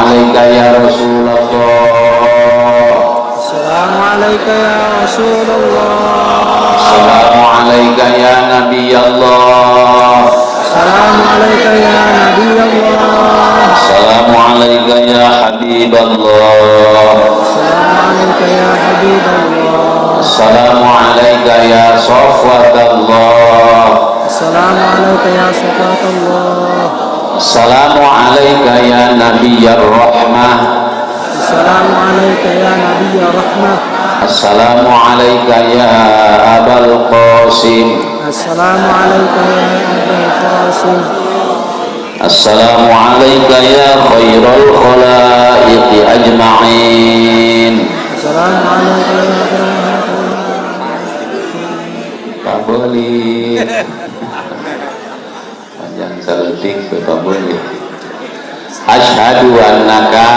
alayka ya Rasulullah. Assalamu alayka ya Rasulullah. Assalamu alayka ya Nabi Allah. Assalamu alayka ya Nabi Allah. Assalamu alayka ya Habib Allah. Assalamu alayka ya Habib Allah. Assalamu alayka ya Safwat Allah. Assalamu alayka ya Safwat Allah. Assalamu alayka ya Nabiyyar Rahmah. Assalamu alayka ya Nabiyyar Rahmah. Assalamu alayka ya Abul Qasim. Assalamu alayka ya Abul Qasim. Assalamu alayka ya khairul khalaiqi ajma'in. Assalamu alayka ya Pak Boli. Panjang saletik Pak Boli. Asyhadu annaka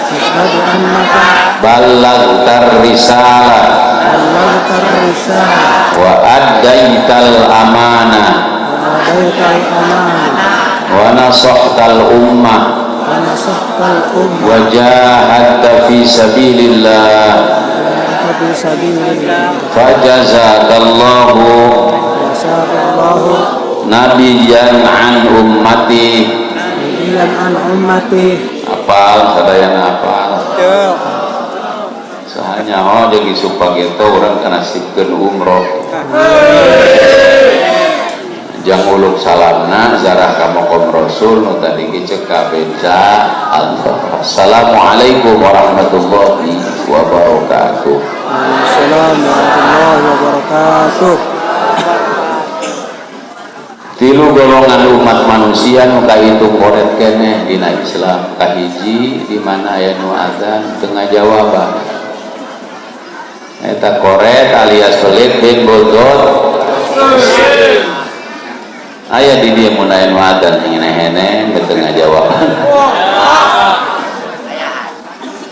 Asyhadu annaka ballaghtar risalah ballaghtar risalah wa addaital amanah wa adaital amanah wa nasahtal ummah wa nasahtal ummah wa jahadta fi sabilillah wa fi sabilillah fajazakallahu wasallallahu nabiyyan an ummati. nabiyyan an ummati. Apal sadayana apal soalnya jadi supaya gitu orang kena sipkeun umroh jang uluk salamna zarah ka maqam rasul nu tadi cek ka beca Allah. Assalamualaikum warahmatullahi wabarakatuh. Assalamualaikum warahmatullahi wabarakatuh. Tilu golongan umat manusia nu kahitung koret keneh dina Islam. Kahiji di mana aya nu adzan teu ngajawaban eta koret alias pelit bin bodot aya di dieu mun aya nu adzan hene-hene teu ngajawaban.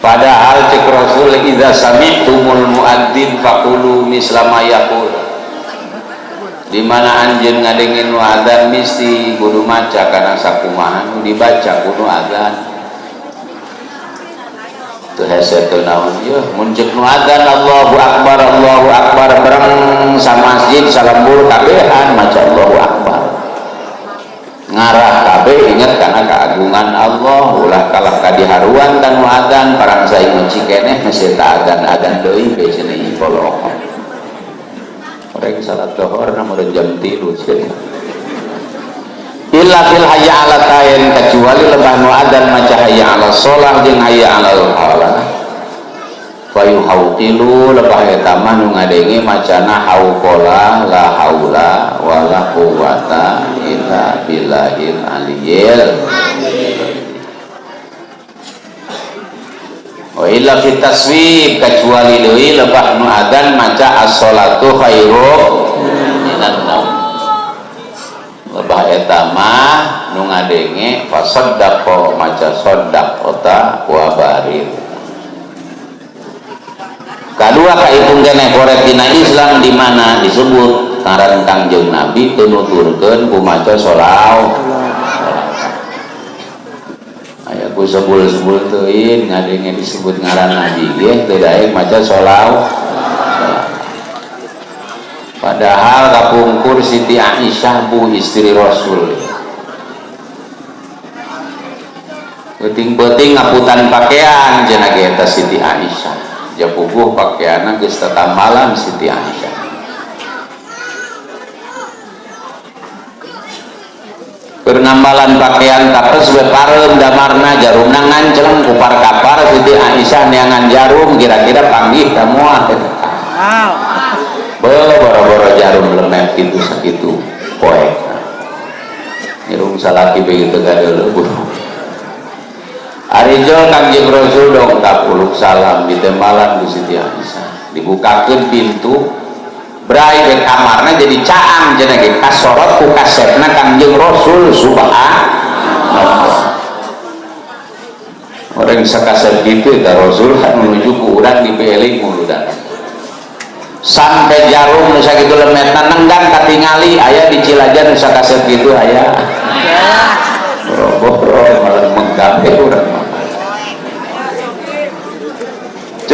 Padahal cek Rasul idza sami'tumul muadzin faqulu misla ma yaqul. Di mana anjeun ngadengin nu adzan mesti kudu maca kana sakumaha nu dibaca kudu adzan. Teu hese teu naon yeuh mun ceuk nu adzan Allahu akbar bareng sa masjid salembur kabehan maca Allahu akbar. Ngarah kabeh inget kana keagungan Allah ulah kalah kadiharuan dan nu adzan parang saing menci keneh mesti ta adzan deui ge cenah poloh. Orang salat zuhur namun jam 3 illa fil hayya 'ala tayin kecuali lebah nu adzan maca hayya 'ala shalah jeung hayya 'alal falah fa yuhawqilu lebah eta mah nu ngadenge macana hauqala la haula wala quwata illa billahil aliyyil. Wa illa fit taswib kecuali deui lebah nu adzan maca as-sholatu khairum minan naum. Lebah eta mah nu ngadenge fa saddaqa maca shaddaqota wa barir. Kadua kahitung keneh koret dina Islam di mana disebut ngaran Kangjeng Nabi teu nuturkeun ku maca sholawat. Aya ku sebul-sebul teuing ngadenge disebut ngaran Nabi ge teu daek maca sholawat. Padahal kapungkur Siti Aisyah bu istri Rasul. Penting-penting ngaputan pakaian cenah ge eta Siti Aisyah. Japuguh pakaianna geus tatambalan Siti Aisyah. Pernambalan pakaian tapes we pareum damarna jarumna nganceng ku par-kapar Siti Aisyah neangan jarum kira-kira panggih ka moal. Boro-boro jarum lemet kitu sakitu poek. Irung salaki begitu gadeuleuh. Arijol Kangjeng Rasul dong kapuluk salam ditembalan ku Siti Aisyah. Dibukakeun pintu brai ke kamarna jadi caang cenah ge kasorot ku kasepna Kangjeng Rasul subhanallah. Orang sakasep kitu eta Rasul kan menuju ku urang dipieling muludan. Sampai jarum nu sakitu lemetna nenggang katingali aya di Cilajan nu sakasep kitu aya. Boro-boro malah menggawe urang.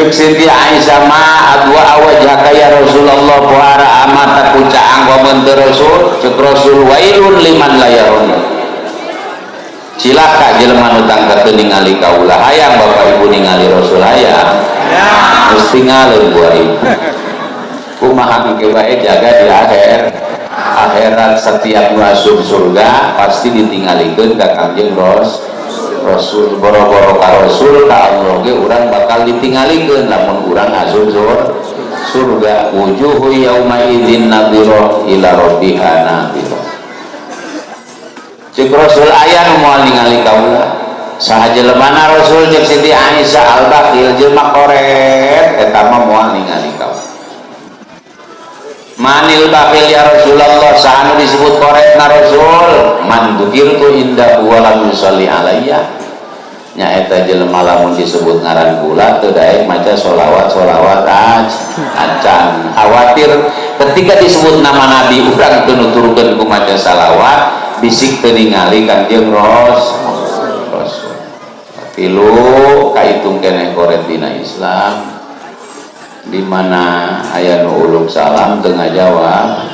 cek Siti Aisyah ma adwa wajhaka ya Rasulullah puara amata kucaang wa menteu Rasul cek Rasul wailun liman la yarun cilaka jelema nu tangka teu ningali kaula hayang Bapak Ibu ningali Rasul hayang geus tingali buat ibu kumaha engke bae jaga di akhirat setiap masuk surga pasti ditinggalikeun ka Kangjeng Rasul boro-boro ka Rasul ka Allah ge urang bakal ditinggalikeun lamun urang asup surga wujuhu yauma idzin nadhirah ila rabbiha nadhirah cek Rasul aya nu moal ningali kaula saha jelemana Rasul cek Siti Aisyah al-bakhil jelema koret eta mah moal ningali kaula manil bakhil ya Rasulullah saha nu disebut koretna Rasul man dzikirtu inda wa lam yusalli alayya nyaeta jelema lamun disebut ngaran kula teu daek maca sholawat acan khawatir ketika disebut nama Nabi urang teu nuturkeun ku maca salawat bisik teu ningali Kangjeng Rasul tilu kaitung keneh koret dina Islam di mana aya nu uluk salam teu ngajawab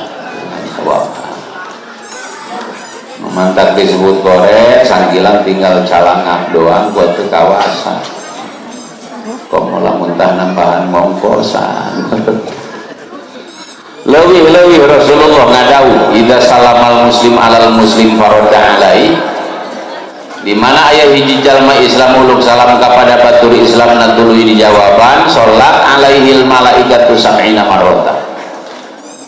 mantak disebut koret sanggilang tinggal calangap doang buat kekawasan kok malah muntah nambahan mongkosan lebih Rasulullah ngadau idza salamal muslim alal muslim faradda alai di mana aya hiji jalma Islam uluk salam kepada batur Islam na tuluy dijawaban salat alaihil malaikatu sab'ina marratan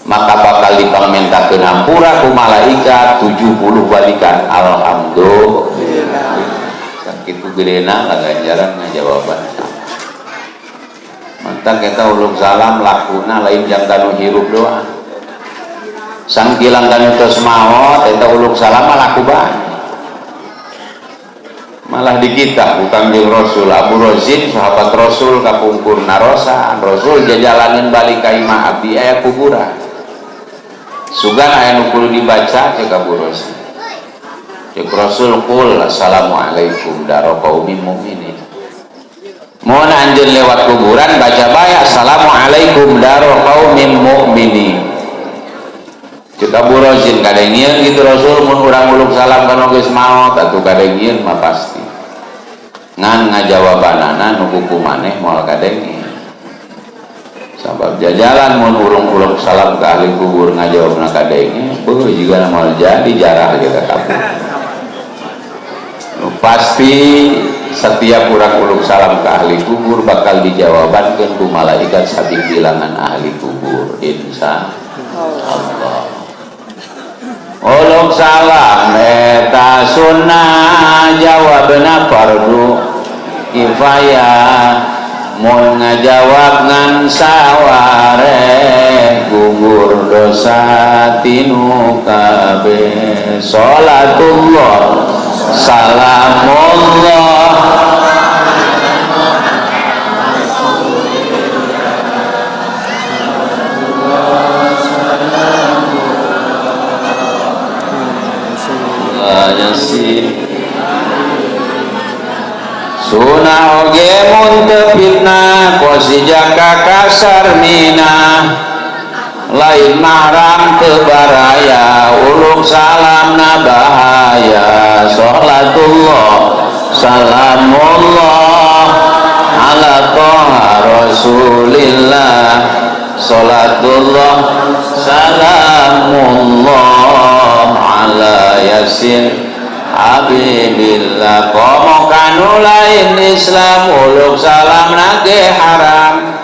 maka bakal dipamentakeun hampura ku malaikat 70 balikan alhamdulillah sakitu gedena ganjaran ngajawaban mantak eta uluk salam lakuna lain jang kanu hirup doang sangkilang kanu tos maot eta uluk salam laku banget malah di kita bukan di Rasul Abu Rozin sahabat Rasul kapungkur narosa Rasul jajalanin balik ka imah abdi aya kuburan sugan aya nu kudu dibaca cek Abu Rozin cek Rasul qul assalamualaikum daro qaumil mukminin mun anjeun lewat kuburan baca bae assalamualaikum daro qaumil mukminin cek Abu Rozin kadengieun gitu Rasul mun urang uluk salam kana geus maot atuh kadengieun mah pasti ngan ngajawabanana nu kuku maneh moal kadengieun sabab jajalan mun urung-urung salam ke ahli kubur ngajawabna kadengieun beuh jiga moal jadi jarah kita kapur nu pasti setiap urang uluk salam ke ahli kubur bakal dijawabankeun ku malaikat saking bilangan ahli kubur insya Allah uluk salam eta sunnah jawabna fardu kifayah mun ngajawab ngan sawareh gugur dosa tinu kabeh sholatullah salamullah sunah oge mun teu fitnah kosi jaka kasar minah lain maram teu baraya uluk salamna bahaya sholatullah salamullah ala toha rasulillah sholatullah salamullah ala yasin Habibillah komo kanu lain Islam uluk salam nage haram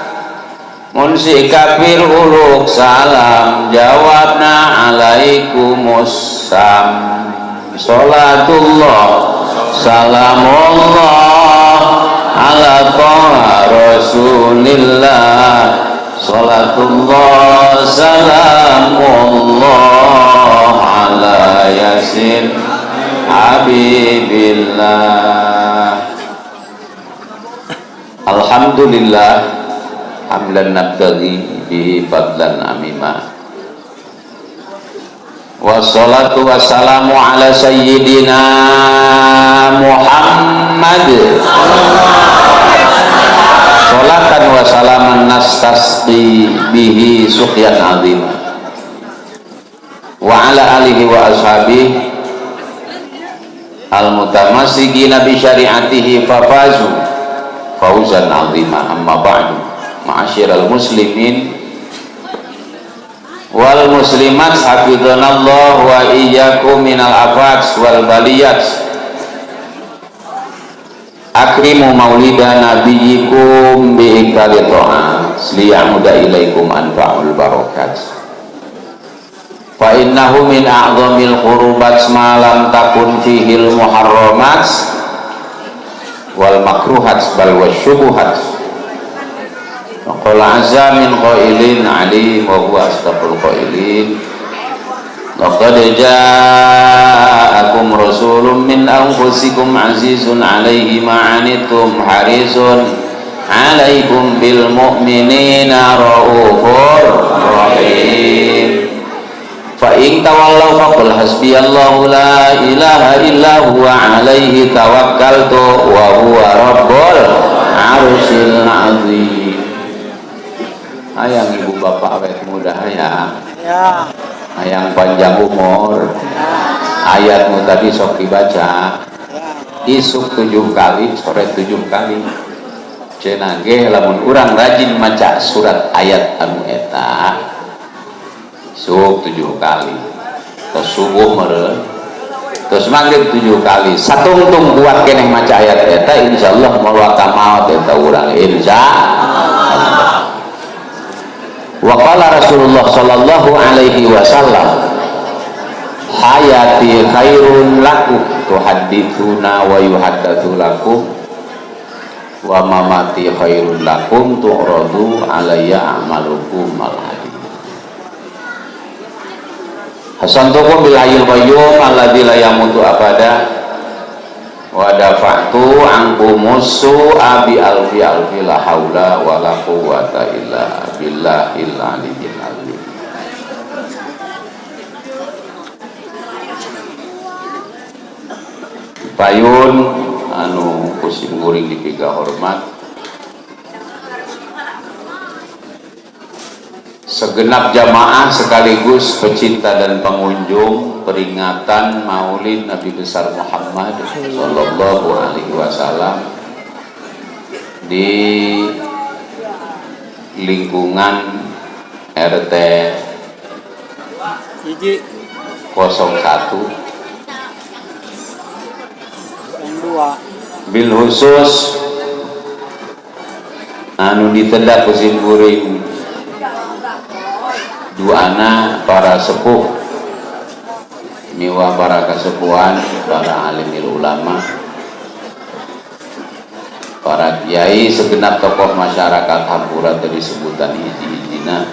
mun si kafir uluk salam jawabna alaikumussalam sholatullah salamullah ala toha rasulillah sholatullah salamullah ala yasin Habibillah. Alhamdulillah hamdan nabtaghi bihi fadlan amima wassalatu wassalamu ala sayyidina Muhammad salatan wa salaman nastasqi bihi suqyan azim wa ala alihi wa ashabihi al-mutamassikina bi syari'atihi fafazu fawzan azima. Amma ba'du, ma'asyiral muslimin wal muslimat hafizanallah wa iyyakum minal afat wal baliyat. Akrimu maulida nabiyyikum bi ikali ta'at liyamuda ilaikum anfa'ul barakat. Fa innahu min a'zamil qurubat ma lam takun fihil muharramat wal makruhat bal wasyubuhat. Qala azza min qailin alim wa huwa asdaqul qailin. Laqad ja'akum rasulun min anfusikum azizun 'alaihi ma 'anittum harisun 'alaikum bil mu'minina raufur rahim. Fa in tawallaw faqul hasbiyallahu la ilaha illa huwa 'alaihi tawakkaltu wa huwa rabbul 'arsyil 'azim. Hayang ibu bapak awet muda hayang. Ya. Hayang panjang umur. Ayatmu tadi sok dibaca. Isuk 7 kali, sore 7 kali. Cenah ge lamun urang rajin maca surat ayat anu eta. Isuk 7 kali. Terus subuh meureun. Terus maghrib 7 kali. Satungtung kuat keneh maca ayat eta insyaallah moal maut eta urang insyaallah. Wa qala Rasulullah sallallahu alaihi wasallam hayati khairun lakum tuhadditsuna wa yuhaddatsu lakum wa mamati khairun lakum tu'radu alayya a'malukum al hadith. Hasantukum bil hayyil qayyum alladzi la yamutu abada wa dafa'tu ankumus su'a bi alfi alfi la haula wa la quwwata illa billahil aliyyil azim. Payun anu kusim guring dipiga hormat segenap jamaah sekaligus pecinta dan pengunjung peringatan Maulid Nabi besar Muhammad sallallahu alaihi wasallam di lingkungan RT 01 bil khusus anu ditendak kusim guring duana para sepuh miwa para kasepuhan, para alimil ulama, para kiai, segenap tokoh masyarakat hampura dari sebutan hiji-hijina.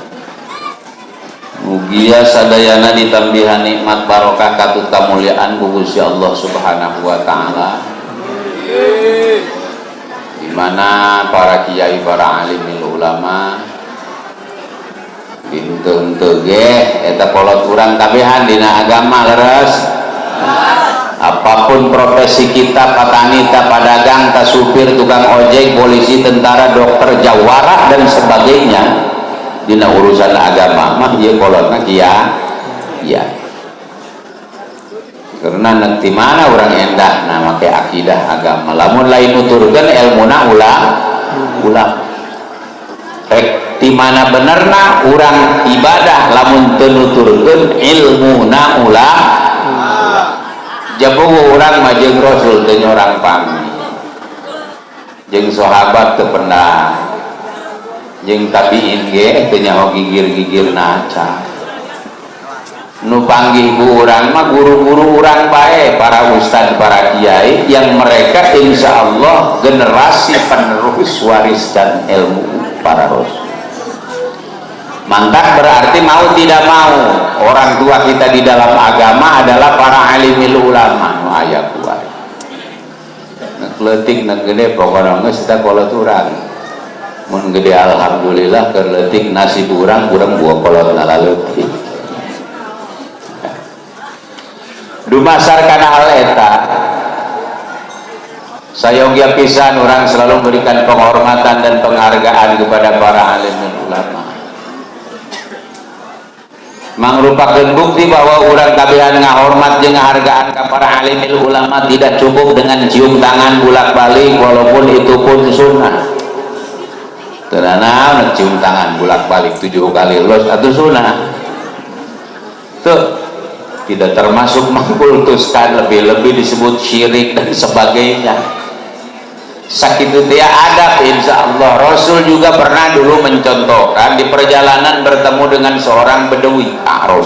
Mugia sadayana ditambihan nikmat barokah katut kamuliaan ku Gusti Allah Subhanahu wa taala. Di mana para kiai, para alimil ulama henteu ge eta kolot urang kabehan dina agama leres. Apapun profesi kita, petani, pedagang, supir, tukang ojek, polisi, tentara, dokter, jawara dan sebagainya dina urusan agama mah ieu kolotna kiai. Ya. Karena nanti mana orang endah na make akidah agama. Lamun lain nuturkeun ilmuna ulah. Di mana benerna urang ibadah lamun teu nuturkeun ilmuna ulah jaboh urang mah jeung Rasul teu nyorang pami jeung sahabat teu pernah jeung tabiin ge teu nyaho gigir-gigirna aca nu panggih ku urang mah guru-guru urang bae para ustad para kiai yang mereka insyaallah generasi penerus waris dan ilmu para rasul. Mantap berarti mau tidak mau orang tua kita di dalam agama adalah para alimil ulama nu aya kuat. Leutik na gede pokona geus eta kolot urang. Mun gede alhamdulillah keur leutik nasib urang buah kolotna leutik. Dumasar kana hal eta Sayangnya pisan orang selalu memberikan penghormatan dan penghargaan kepada para alim dan ulama. Mangrupakeun bukti bahwa orang kabehan ngahormat jeung ngahargaan ka para alim dan ulama tidak cukup dengan cium tangan bolak-balik walaupun itu pun sunnah. Tenang, cium tangan bolak-balik 7 kali los atau sunnah. Tuh tidak termasuk mengkultuskan, lebih-lebih disebut syirik dan sebagainya. Sakitu dia adab insya Allah. Rasul juga pernah dulu mencontohkan di perjalanan bertemu dengan seorang Bedawi Arab.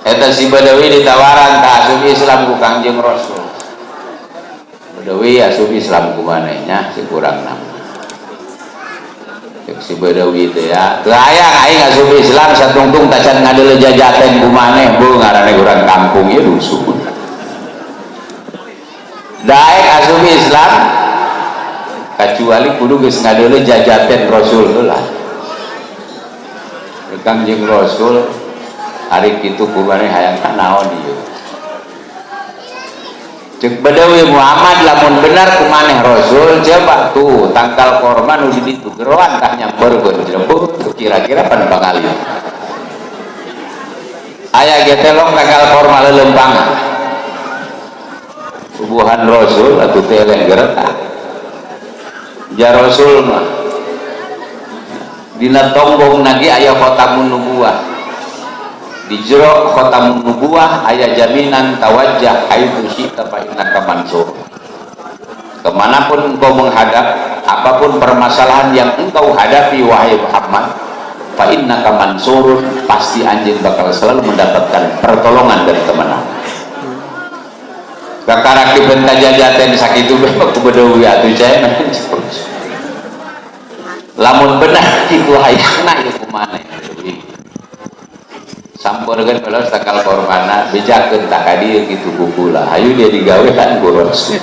Eta si Bedawi ditawaran ka asup Islam ku Kangjeng Rasul. Bedawi asup Islam ku manehnya si kurang nama. Si Bedawi teh ya, teu hayang aing asup Islam satungtung tacan ngadeuleu jajaten ku maneh, bu ngaranna urang kampung ieu dusun. Daek asup Islam kecuali kudu geus ngadeuleu jajaten Rasul heula. Kangjeng Rasul hari kitu ku maneh hayang naon ieu. Cek Bedawi Muhammad lamun benar kumaneh Rasul coba tuh tangkal korma nu di ditu geroan tah nyamperkeun jebuk kira-kira pan pangali aya ge telong tangkal korma leuleumpangan subuhan Rasul atuh teh eleh geretak ja Rasul mah dina tonggong nagi aya khotamun nubuwah di jero khotamun nubuwah aya jaminan tawajjah haitsu syi'ta fa innaka mansur. Kemanapun engkau menghadap, apapun permasalahan yang engkau hadapi wahai Muhammad, fa innaka mansurun, pasti anjing bakal selalu mendapatkan pertolongan dan kemenangan. Kakarak dibenta jajaten sakitu bae ku Bedawi atuh caena. Lamun benar kitu hayangna ieu kumaneh. Sampurkeun kalau takal kormana bejakeun tak ka dieu kitu kukula hayu dia digawean ku Rasul.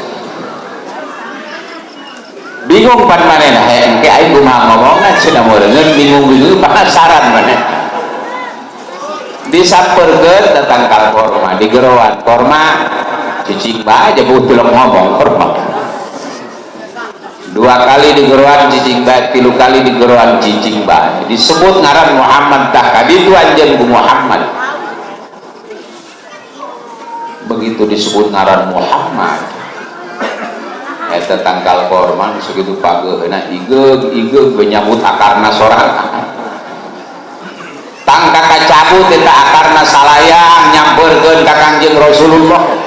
Bingung pan manehna hayang ke aing kumaha ngomongna cenah meureungeun bingung-bingung penasaran maneh. Disampurkeun datang kal korma digeroan korma cicing bae aja butuh ngomong korma. 2 kali digeroan cicing bae, 3 kali digeroan cicing bae. Disebut ngaran Muhammad tah kaditu anjeun ku Muhammad. Begitu disebut ngaran Muhammad. Eta tangkal korman sakitu pageuna igeug menyambut akarna sorangan. Tang kaka cabut eta akarna salayang nyampeurkeun ka Kangjeng Rasulullah.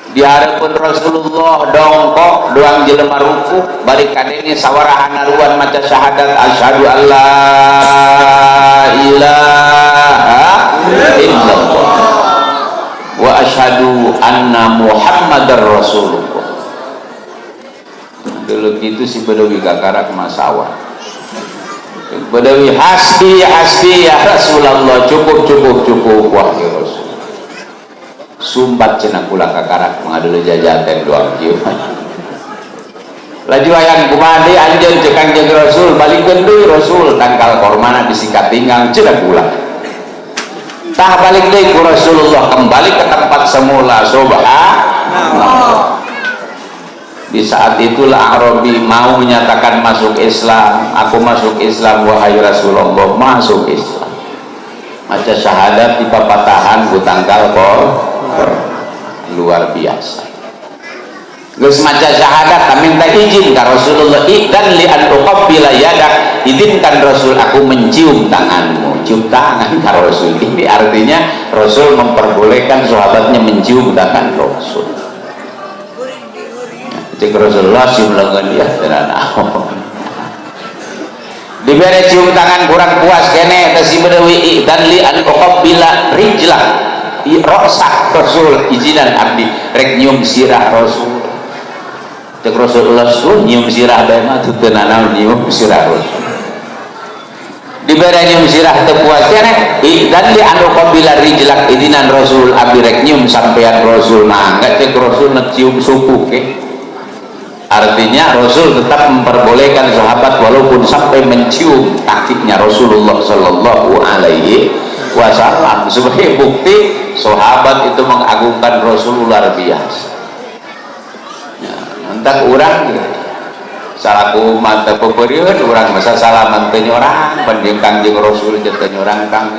Di harapan Rasulullah dongkok doang jelema ruku balik kadenge sawarahan naruan maca syahadat asyhadu alla ilaha illallah wa asyhadu anna muhammadar rasulullah. Dulu gitu si Bedawi kakarak masawa. Bedawi hasbi hasbi ya Rasulullah, cukup wahai Rasul. Sumbat cenah kula kakarak mengadeuleun jajaten doang kieu. Laju hayang kumaha deui anjeun cek Kangjeng Rasul balikeun deui Rasul tangkal kormana disikat tinggal cenah kula. Tah balik deui ku Rasulullah kembali ke tempat semula subhanallah. Di saat itulah Arabi mau menyatakan masuk Islam. Aku masuk Islam wahai Rasulullah, masuk Islam. Maca syahadat di papatahan ku tangkal luar biasa. Geus maca syahadat minta izin ka Rasulullah, idzan li an uqabbila yadak, izinkan Rasul aku mencium tanganmu. Cium tangan ka Rasul. Ini artinya Rasul memperbolehkan sahabatnya mencium tangan Rasul. Cek Rasulullah cium lengan dia tenan. Dibere cium tangan kurang puas kene eta si Bedawi idzan li an uqabbila rijlah. Rosak Rasul izinan abdi rek nyium sirah Rasul. Cek Rasulullah nyium sirah bae mah teu naon nyium sirah Rasul. Dibere nyium sirah teu puas keneh dan li anu qabila rijlak izinan Rasul abdi rek nyium sampean Rasul mangga cek Rasul cium suku ke. Artinya Rasul tetap memperbolehkan sahabat walaupun sampai mencium kakinya Rasulullah sallallahu alaihi wasallam sebagai bukti sahabat itu mengagungkan Rasul luar biasa. mentak urang gitu. Salaku mata peperiun urang masa salaman teu nyorang panjang Kangjeng Rasul teu nyorang kang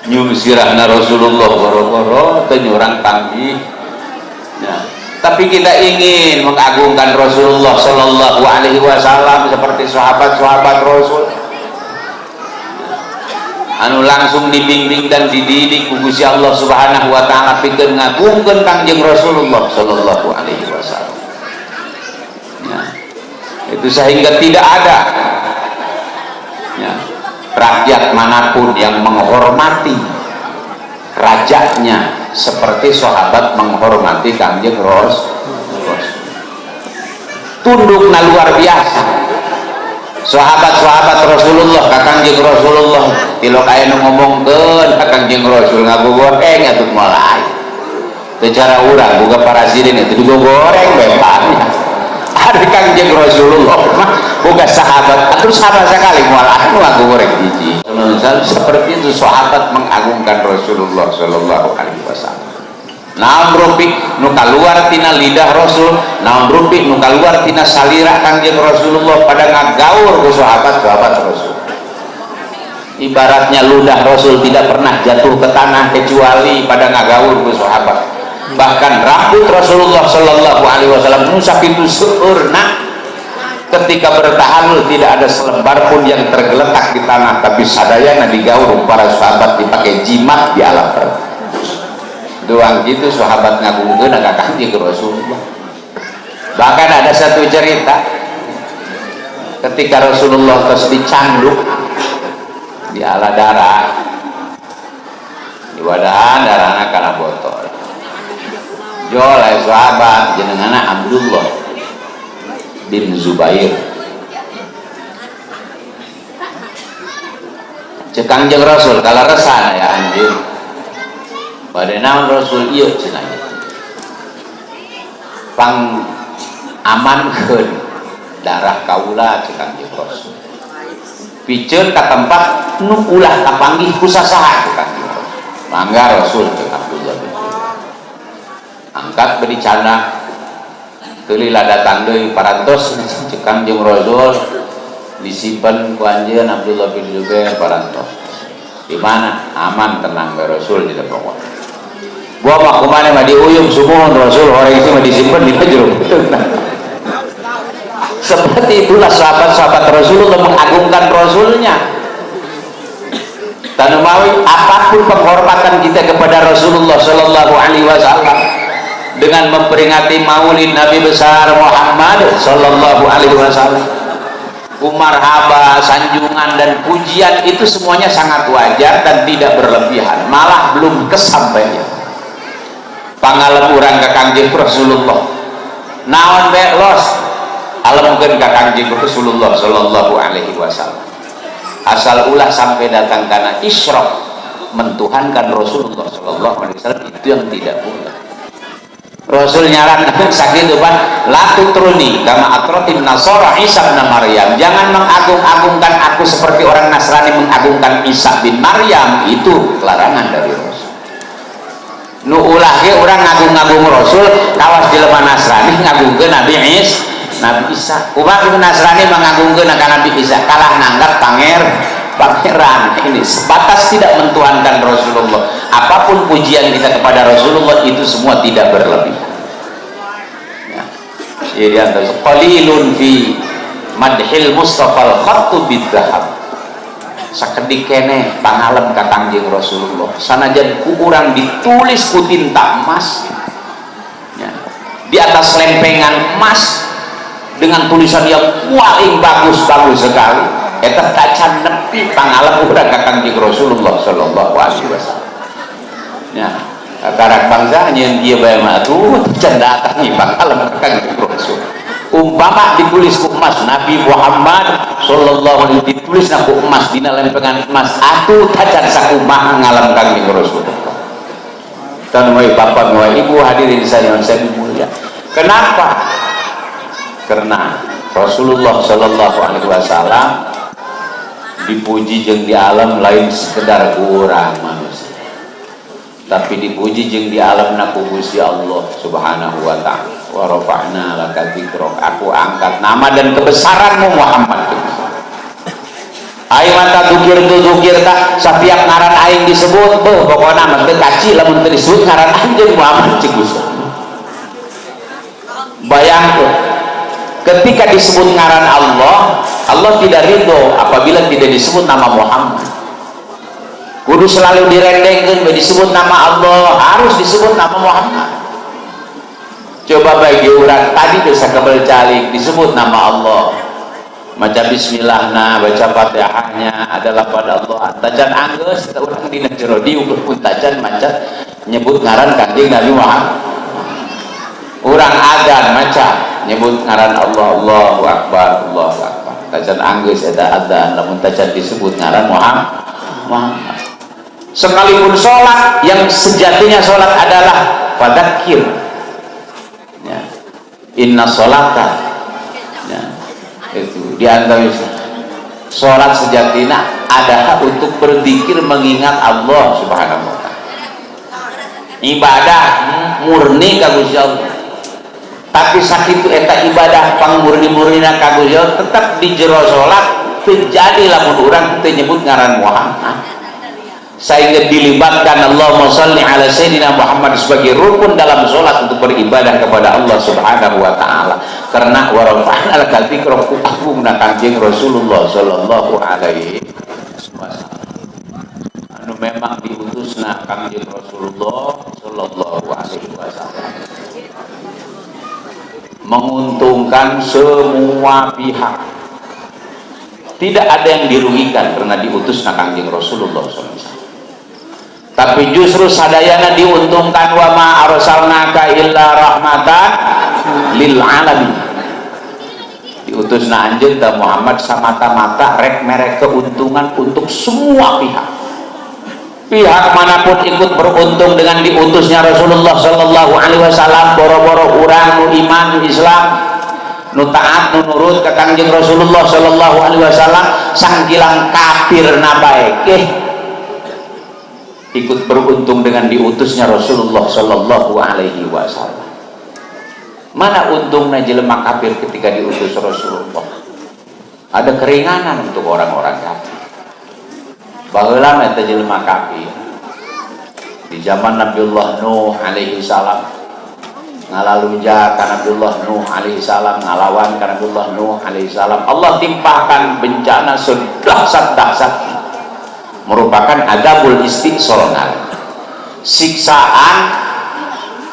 nyum sirahna Rasulullah boro-boro teu nyorang kanggi. Nah, tapi kita ingin mengagungkan Rasulullah Shallallahu Alaihi Wasallam seperti sahabat-sahabat Rasul anu langsung dibimbing dan dididik ku Gusti Allah Subhanahu wa taala pikeun ngagungkeun Kangjeng Rasulullah Shallallahu Alaihi Wasallam. Nah, itu sehingga tidak ada ya, rakyat manapun yang menghormati rajanya seperti sahabat menghormati Kangjeng Rasul. Tundukna luar biasa. Sahabat-sahabat Rasulullah ka Kangjeng Rasulullah tilok aya nu ngomongkeun ka Kangjeng Rasul ngagogoreng atuh mulai. Teu cara urang boga presiden itu digogoreng bebas. Ada Kangjeng Rasulullah mah boga sahabat terus sahabat sekali moal anu ngagogoreng hiji. Seperti itu sahabat mengagungkan Rasulullah Shallallahu Alaihi Wasallam. Naon rupi nu kaluar tina lidah Rasul, naon rupi nu kaluar tina salira Kangjeng Rasulullah pada ngagaur ku sahabat-sahabat Rasul. Ibaratnya ludah Rasul tidak pernah jatuh ke tanah kecuali pada ngagaur ku sahabat. Bahkan rambut Rasulullah Shallallahu Alaihi Wasallam nu sakitu seueurna ketika bertahalul tidak ada selembar pun yang tergeletak di tanah, tapi sadayana digaur para sahabat dipakai jimat di alam perut. Doang gitu sahabat ngagungkeun ka Kangjeng Rasulullah. Bahkan ada satu cerita ketika Rasulullah terus dicanduk di ala darah di wadahan darahna kana botol. Jol sahabat jenenganna Abdullah bin Zubair. Cek Kangjeng Rasul kalaresan ya anjing. Pada naon Rasul ieu cenah. Pang amankeun darah kaula cek Kangjeng Rasul. Piceun ka tempat nu ulah kapanggih ku sasaha cek Kangjeng Rasul. Mangga Rasul cek Abdullah bin Zubair. Angkat beri cana Kelila datang deui parantos cek Kangjeng Rasul disimpan ku anjeun Abdullah bin Zubair parantos. Di mana? Aman tenang be Rasul di depan. Gua mah kumane mah diuyum sumuhun Rasul orang itu mah disimpan di jero. Seperti itulah sahabat-sahabat Rasulullah mengagungkan Rasulnya. Tanumawi apapun penghormatan kita kepada Rasulullah Shallallahu Alaihi Wasallam dengan memperingati Maulid Nabi besar Muhammad Sallallahu Alaihi Wasallam, marhaba, sanjungan dan pujian itu semuanya sangat wajar dan tidak berlebihan, malah belum kesampaian. Pangalem urang ka Kangjeng Rasulullah, naon be los alemkeun ka Kangjeng Rasulullah Sallallahu Alaihi Wasallam. Asal ulah sampai datang karena isyraq mentuhankan Rasulullah Sallallahu Alaihi Wasallam itu yang tidak boleh. Rasul nyaran sakitu Pak, la tutruni kama atratin nasara Isa bin Maryam. Jangan mengagung-agungkan aku seperti orang Nasrani mengagungkan Isa bin Maryam, itu larangan dari Rasul. Nu ulah ge urang ngagung-agung Rasul, kawas jelema Nasrani ngagungkeun Nabi Isa. Kumaha Nasrani mengagungkeun ka Nabi Isa, kalah nanggap pangeran. Ini sebatas tidak mentuhankan Rasulullah. Apapun pujian kita kepada Rasulullah itu semua tidak berlebihan. Ya. Jadi antara qalilun fi madhil Mustafa al-khattu bidhahab. Sakedik keneh pangalem ka Kangjeng Rasulullah. Sanajan ku urang ditulis ku tinta emas. Ya. Di atas lempengan emas dengan tulisan yang paling bagus-bagus sekali. Eta tacan nepi pangalem urang ka Kangjeng Rasulullah Sallallahu Alaihi Wasallam. Ya, karak bangsa yang dia bae mah atuh can datang pangalem ka Kangjeng Rasul. Umpama ditulis ku emas Nabi Muhammad Sallallahu Alaihi Wasallam ditulis ku emas dina lempengan emas atuh tacan sakumaha ngalem Kangjeng Rasul. Tan moy bapak moy ibu hadirin saya mulia. Kenapa? Karena Rasulullah Sallallahu Alaihi Wasallam dipuji jeung di alam lain sekedar urang manusia. tapi dipuji jeung di alamna ku Gusti Allah Subhanahu wa taala. Wa rafa'na laka dzikrak, aku angkat nama dan kebesaranmu Muhammad. Aing mata dukir tak setiap ngaran aing disebut beuh pokona mah teu kaci lamun teu disebut ngaran aing Muhammad cik Gusti. Bayangkeun ketika disebut ngaran Allah, Allah tidak ridho apabila tidak disebut nama Muhammad. Kudu selalu direndengkeun disebut nama Allah, harus disebut nama Muhammad. Coba bagi orang tadi bisa kebal calik disebut nama Allah, baca bismillahna, baca fatihahnya adalah pada Allah. Tajan anggeus orang dina jero di pun tajan maca nyebut ngaran Kanjeng Nabi Muhammad. Orang adzan maca nyebut ngaran Allah, Allahu Akbar, Allahu Akbar. Tajan anggeus eta adzan lamun tajan disebut ngaran Muhammad. Sekalipun sholat yang sejatinya sholat adalah fadzakir. Inna sholata, ya, itu diantara sholat sejatinya adalah untuk berzikir mengingat Allah Subhanahu wa taala. Ibadah murni ka Gusti Allah. Tapi sakitu eta ibadah pangmurni-murnina ka Gusti Allah tetap di jero sholat terjadi lamun urang teu nyebut ngaran Muhammad. Sehingga dilibatkan Allahumma sholli ala sayyidina Muhammad sebagai rukun dalam sholat untuk beribadah kepada Allah Subhanahu wa taala. Karena wa rafa'na laka dzikrak, agungna Kanjeng Rasulullah sallallahu alaihi wasallam. Anu memang diutusna Kanjeng Rasulullah sallallahu alaihi wasallam menguntungkan semua pihak. Tidak ada yang dirugikan karena diutusna Kanjeng Rasulullah sallallahu alaihi wasallam. Tapi justru sadayana diuntungkan, wa ma arsalnaka illa rahmatan lil alamin. Diutusna anjeun ta Muhammad samata-mata rek merek keuntungan untuk semua pihak. Pihak manapun ikut beruntung dengan diutusnya Rasulullah sallallahu alaihi wasallam, boro-boro urang nu iman nu Islam nu taat nu nurut ka Kanjeng Rasulullah sallallahu alaihi wasallam, sangkilang kafir nabae ikut beruntung dengan diutusnya Rasulullah sallallahu alaihi wasallam. Mana untungnya jelema kafir ketika diutus Rasulullah? Ada keringanan untuk orang-orang kafir. Baheula eta jelema kafir di zaman Nabiullah Nuh alaihi salam ngalaluja ka Nabiullah Nuh alaihi salam, ngalawan ka Nabiullah Nuh alaihi salam. Allah timpahkan bencana sedahsyat-dahsyat merupakan adabul istiqsal, siksaan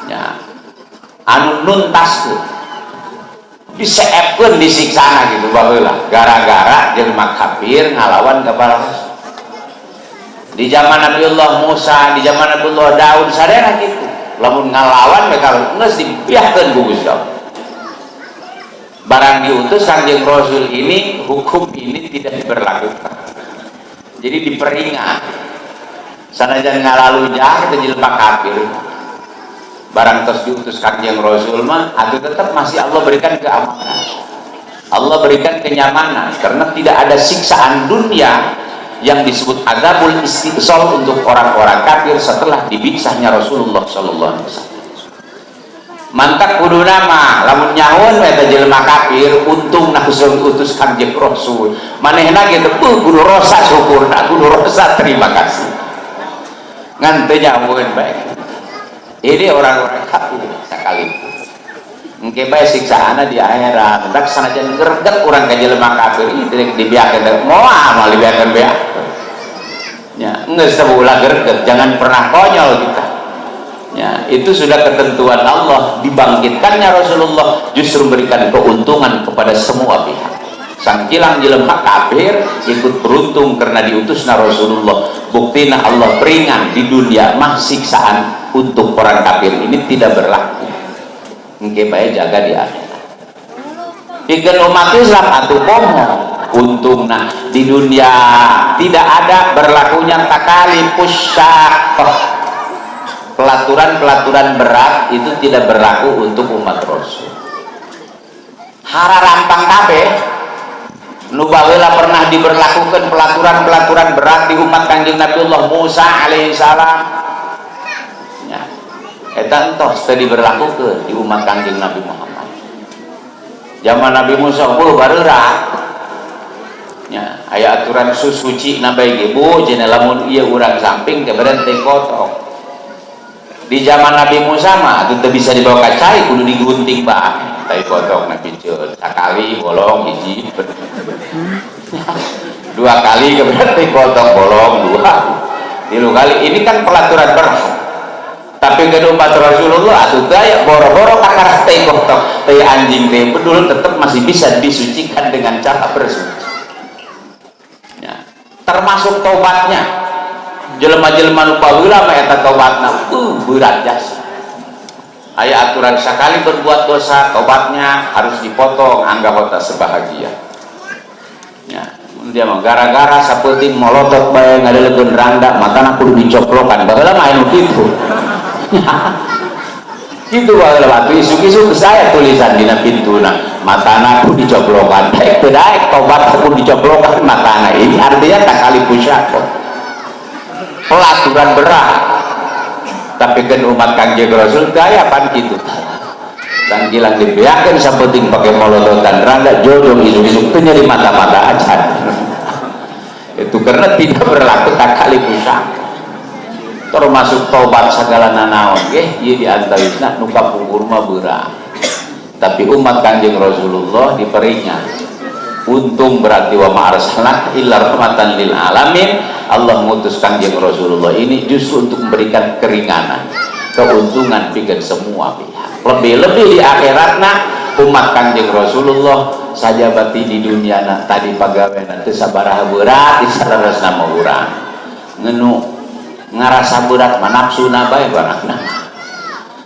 ya, anu nuntaskeun diseepkeun disiksana gitu baheula gara-gara jelema kafir ngalawan ka Rasul. Di zaman Nabiullah Musa, di zaman Nabiullah Daud sadaya gitu, lamun ngalawan mereka geus dibiahkeun ku Gusti Allah. Barang diutus Kanjeng Rasul ini, hukum ini tidak diberlakukan. Jadi diperingat sanajan ngalalu jahat itu jelema kafir barang terus diutus Kanjeng Rasul mah itu tetap masih Allah berikan keamanan, Allah berikan kenyamanan, karena tidak ada siksaan dunia yang disebut azabul istiqsal untuk orang-orang kafir setelah dibiksahnya Rasulullah sallallahu alaihi wasallam. Mantak kudu nama lamun nyaun eta jelema kafir untung nah utus Kanjeng Rasul manehna gitu kudu rosa syukurna, kudu rosa terima kasih ngan teu nyaun bae. Ini orang-orang kafir sakali engke bae siksaana di akhirat hendak sanajan greget urang ka jelema kafir ieu dibiakeun moal mal dibiakeun bea nya geus sabulah greget, jangan pernah konyol kita. Ya, itu sudah ketentuan Allah. Dibangkitkannya Rasulullah justru memberikan keuntungan kepada semua pihak. Sangkilang jelema kafir ikut beruntung karena diutusnya Rasulullah. Buktina Allah peringan di dunia mah siksaan untuk orang kafir ini tidak berlaku. Engke bae jaga di akhirat. Pikeun umat Islam atuh pomo untungna di dunia tidak ada berlakunya takalifus syaqqah. Pelaturan-pelaturan berat itu tidak berlaku untuk umat Rasul. Hara rampang kabeh nu baheula pernah diberlakukan pelaturan-pelaturan berat di umat Kanjeng Nabiullah Musa alaihi salam. eta entos tadi berlaku di umat Kanjeng Nabi Muhammad. Zaman Nabi Musa bareurah nya aya aturan suci na bae ge bu cenah lamun ieu urang samping teh berente kotok. Di zaman Nabi Musa mah teu bisa dibawa ka cai kudu digunting bae tai kotok na piceun sakali bolong hiji dua kali berarti kotok bolong dua tilu kali. Ini kan pelaturan berat, tapi ke umat Rasulullah atuh daya boro-boro kakak teh kotok teh anjing teh bedul tetap masih bisa disucikan dengan cara bersuci ya. Termasuk taubatnya jelema-jelema nu paheula mah eta taubatna berat jasa. Aya aturan sekali berbuat dosa taubatnya harus dipotong anggapota sebahagia ya. Dia mah gara-gara sapenting molotot bae ngadeulekeun randa matana kudu dicoplokan baheula mah anu kitu kitu baheula batu isuk-isuk saya tulisan dina pintuna matana kudu dicoplokan daek teu daek tobat kudu dicoplokan matana. Ini artinya takali pusyakot pelaturan berat, tapi kan umat Kanjeng Rasul gaya pan kitu dan gilang dibiakeun sapenting pake molototan randa jodoh isuk-isuk teu nyeri mata-mata acan itu karena tidak berlaku takali pusaka. Termasuk taubat segala nanaon ge ieu diantarisna nu kapungkur mah beurang, tapi umat Kanjeng Rasulullah diperingat untung berarti wa ma arsalnaka illa rahmatan lil alamin. Allah mengutus Kanjeng Rasulullah ini justru untuk memberikan keringanan keuntungan bagi semua pihak. Lebih-lebih di akhiratna umat Kanjeng Rasulullah saja bati di dunia tadi pagaweana teu sabaraha berat disalaresna mah urang ngenu ngarasa berat mah nafsuna bae barakna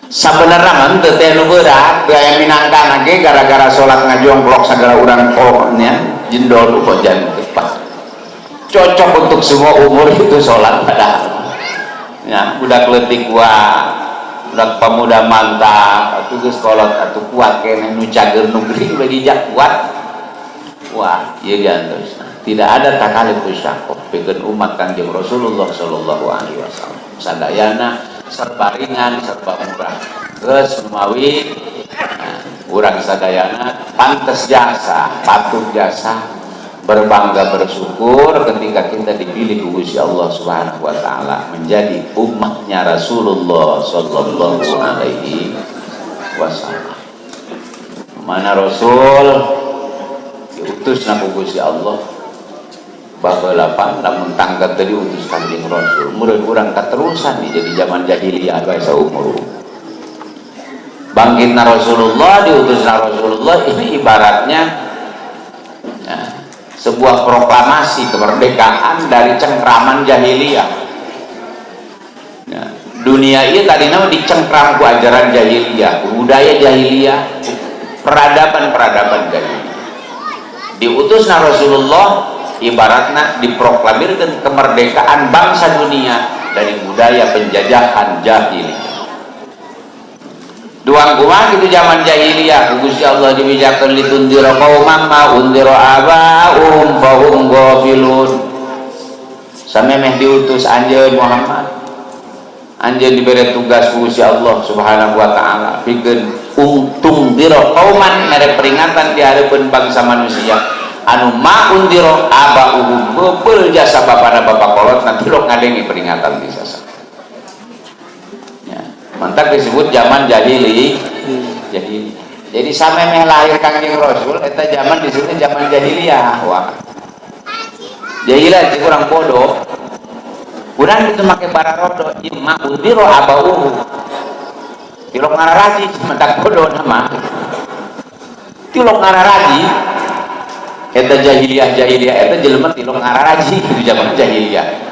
sabenerna mah teu teh nu berat gaya minangkana ge gara-gara salat ngajongklok sagala urang kolnya jendol upojan tepat cocok untuk semua umur itu salat padahal ya budak leutik kuat budak pemuda mantap atuh geus kolot atuh kuat kene nu cager nu geuning udah dijak kuat wah ieu diantos tidak ada takali pusyakot pikeun umat Kanjeng Rasulullah sallallahu alaihi wasallam sadayana serba ringan serba murah geus mawi urang sadayana pantes jasa patut jasa berbangga bersyukur ketika kita dipilih Gusti Allah Subhanahu wa taala menjadi umatnya Rasulullah sallallahu alaihi wasallam. Mana Rasul diutus na Gusti Allah baheula pan lamun tangga teh diutus Kanjeng Rasul murid urang katerusan jadi zaman jahiliyah bae saumur. Bangkitna Rasulullah diutusna Rasulullah ini ibaratnya ya, sebuah proklamasi kemerdekaan dari cengkraman jahiliyah ya, dunia ini tadinya dicengkram ku ajaran jahiliyah, budaya jahiliyah, peradaban jahiliyah. Diutusna Rasulullah ibaratnya diproklamirkan kemerdekaan bangsa dunia dari budaya penjajahan jahiliyah. Duang kumah itu zaman jahiliyah Gusti Allah dibijakeun litundira qauman ma undira abaum fahum ghafilun. Samemeh diutus anjeun Muhammad, anjeun diberi tugas Gusti Allah Subhanahu wa taala pikeun tundira qauman mere peringatan di hareupeun bangsa manusia anu ma undira abaum beupeuh jasa bapana bapak kolot nanti lo ngadengi peringatan bisa. Mantap disebut zaman jahili. Jadi samemeh lahir Kanjeng Rasul eta zaman disebut zaman jahiliyah. Wah. Jahiliyah itu kurang bodoh. Kurang itu make bararodo imma udiro abauhu. Tilok ngararaji mentak bodoh nama. Tilok ngararaji eta jahiliyah eta jelema tilok ngararaji di zaman jahiliyah.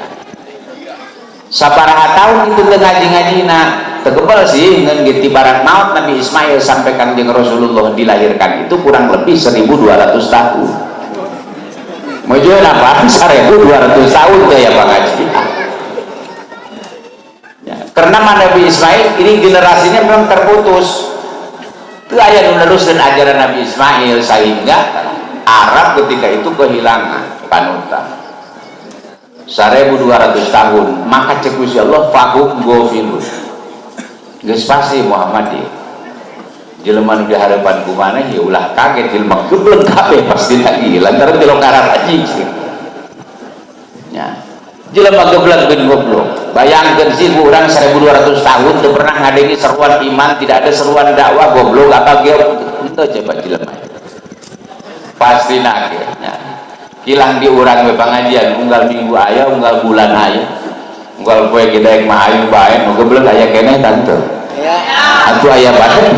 Sabaraha tahun itu ngaji-ngajina tegebel sih ngan gitu barat maut Nabi Ismail sampai Kanjeng Rasulullah dilahirkan itu kurang lebih 1200 tahun. Mojoan apa? 1200 tahun tuh ya Pak Haji. Ya, karena Nabi Ismail ini generasinya memang terputus. Itu aya nu neruskeun ajaran Nabi Ismail sehingga Arab ketika itu kehilangan panutan. 1200 tahun maka cek Gusti Allah fahum ghafilun geus pasti Muhammad ya jelema nu di harapan kumana ya ulah kaget jelema gebleng kabeh pasti lagi lantaran di longkaran aji ya jelema gebleng bin goblok bayangkeun sih urang 1200 tahun teu pernah ngadengi seruan iman tidak ada seruan dakwah goblok apa ge henteu coba jelema pasti nagehnya kilang di urang we pangajian unggal minggu aya unggal bulan aya unggal poe gedeek mah ayu bae nu gebleng aya keneh tante ya atuh aya bae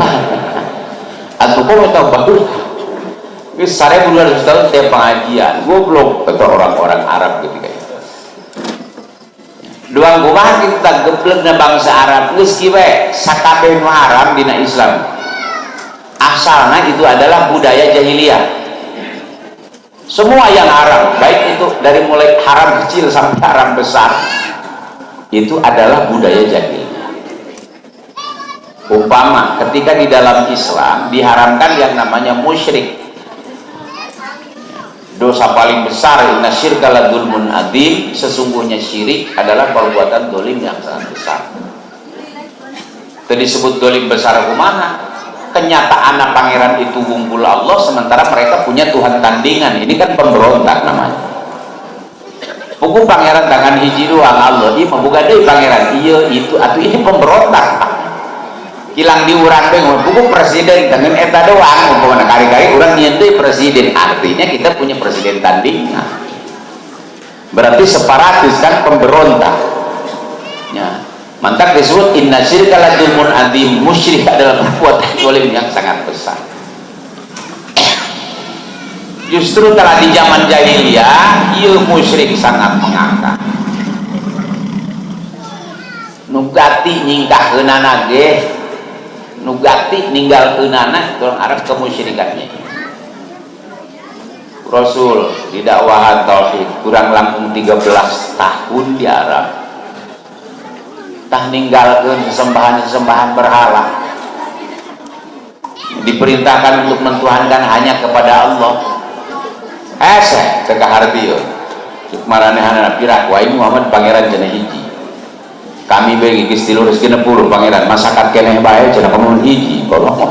atuh kok tau bagus geus 1200 tahun teh pengajian goblok kata orang-orang Arab ketika itu doang kumaha kita geblegna bangsa Arab geus kieu we sakabeh nu haram dina Islam asalna itu adalah budaya jahiliyah semua yang haram baik itu dari mulai haram kecil sampai haram besar itu adalah budaya jahiliyah. Umpama ketika di dalam Islam diharamkan yang namanya musyrik, dosa paling besar inna syirka la dzulmun adzim, sesungguhnya syirik adalah perbuatan dolim yang sangat besar. Itu disebut dolim besar kumaha? Kenyataan pangeran itu ngumpul Allah sementara mereka punya Tuhan tandingan. Ini kan pemberontak namanya. Buku pangeran tangan hiji doang Allah, ieu mah boga deui pangeran. Iya itu atuh ini pemberontak. Kilang di urang teh buku presiden dengan eta doang umpamana kali-kali urang nyieun deui presiden, artinya kita punya presiden tandingan. Berarti separatis kan pemberontak. Ya. Mantap disebut inna syirka la dzulmun adzim, musyrik adalah perbuatan zalim yang sangat besar. Justru telah di zaman jahiliyah ieu musyrik sangat mengangkat. Nugati nyingkahkeunana ge nugati ninggalkeunana orang Arab kemusyrikannya. Rasul di dakwahan tauhid kurang langkung 13 tahun di Arab. Tah ninggalkeun sesembahan berhala. Diperintahkan untuk mentuhankan hanya kepada Allah. Teka hardiyo. Maranehanana pirak wae Muhammad pangeran cenah hiji. Kami bagi kistilur rezeki 60 pangeran masakan keneh bae cenah kamu hiji golong.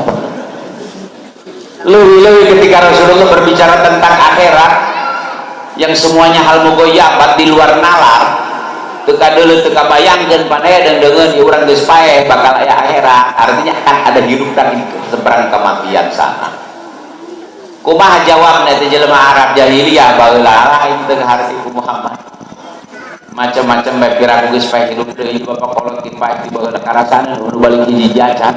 Leuwih ketika Rasulullah berbicara tentang akhirat yang semuanya hal mugoyabat di luar nalar teka deuleu teka bayangkeun panaya dan dengan urang geus paeh bakal aya akhirat artinya akan ada hidup tadi seberang kematian sana. Kumaha jawabna teh jelema Arab jahiliyah baheula lain teu harti ku Muhammad. Macam-macam bae pirang geus paeh hidup deui bapak kolot ti paeh di baheula karasana nu balik hiji jajan.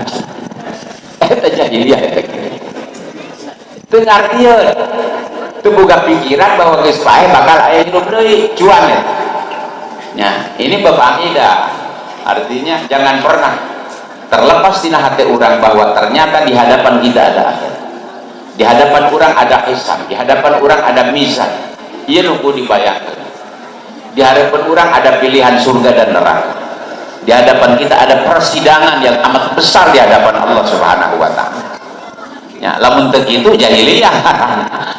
Eta jahiliyah eta. Teu ngartieun. Teu boga pikiran bahwa geus paeh bakal aya hidup deui cuan ya. Ya, ini bab akidah. Artinya jangan pernah terlepas tina hati orang bahwa ternyata di hadapan kita ada akhirat. Di hadapan orang ada hisab, di hadapan orang ada mizan. Ieu nu kudu dibayangkeun. Di hadapan orang ada pilihan surga dan neraka. Di hadapan kita ada persidangan yang amat besar di hadapan Allah Subhanahu wa taala. Ya, lamun teu kitu jahiliyah.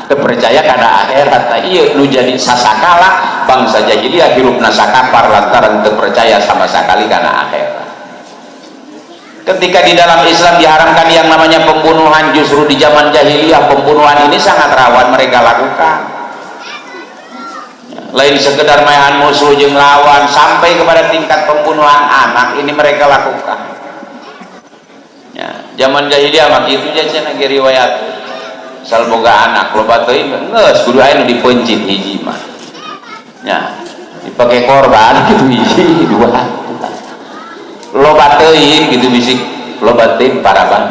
Teu percaya kana akhirat. Tah ieu nu jadi sasakala bangsa jahiliyah hirupna sakapar lantaran teu percaya sama sekali kana akhirat. Ketika di dalam Islam diharamkan yang namanya pembunuhan, justru di zaman jahiliyah pembunuhan ini sangat rawan mereka lakukan. Lain sekedar maehan musuh jeung lawan sampai kepada tingkat pembunuhan anak ini mereka lakukan. Ya, zaman jahiliyah mah kitu aja cenah ge riwayat. Sal boga anak loba teuing geus kudu aya nu dipencit hiji mah. Ya, dipake korban kitu hiji dua. Loba teuing gitu bisik loba teuing paraban.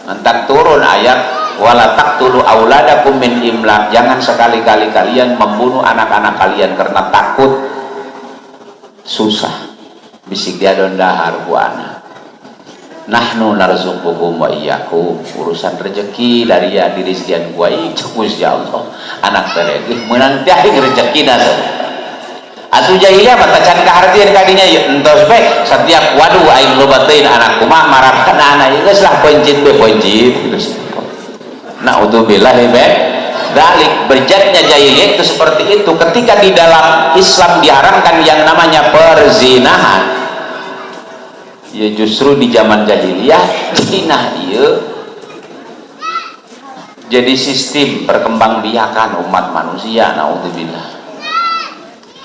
Mantak turun ayat wala taqtulu auladakum min imlaq, jangan sekali-kali kalian membunuh anak-anak kalian karena takut susah. Bisik dia dondahar ku anak. Nahnu narzuqukum wa iyyakum, urusan rezeki dari ya diri sekian gua Gusti Allah. Anak teregi meunang teh rezekina. Atuh jahiliyah mah can kahartieun kadinya ye entos bae setiap waduh aing loba teuing anak kumaha marahkeun anak geus lah pencit be pencit geus. Naudzubillah min dzalik. Berjatnya jahiliyah itu seperti itu. Ketika di dalam Islam diharamkan yang namanya perzinahan, ya justru di zaman jahiliyah Cina ieu jadi sistem perkembangbiakan umat manusia. Naudzubillah.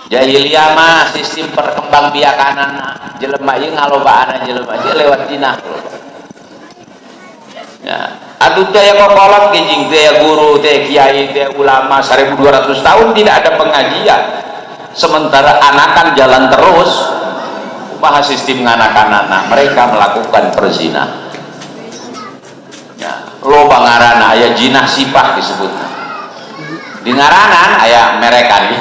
Jahiliyah mah sistem perkembangbiakanana jelema ieu ngalobaan jelema ieu lewat Cina. Ya, atuh teh kokolot ge jeung teh guru, teh kiai, teh ulama 1200 tahun tidak ada pengajian. Sementara anakan jalan terus, kumaha sistem nganakan-anak mereka melakukan perzinahan. Ya, loba ngaranna aya jinah sipah disebutna. Di ngaranan aya merekan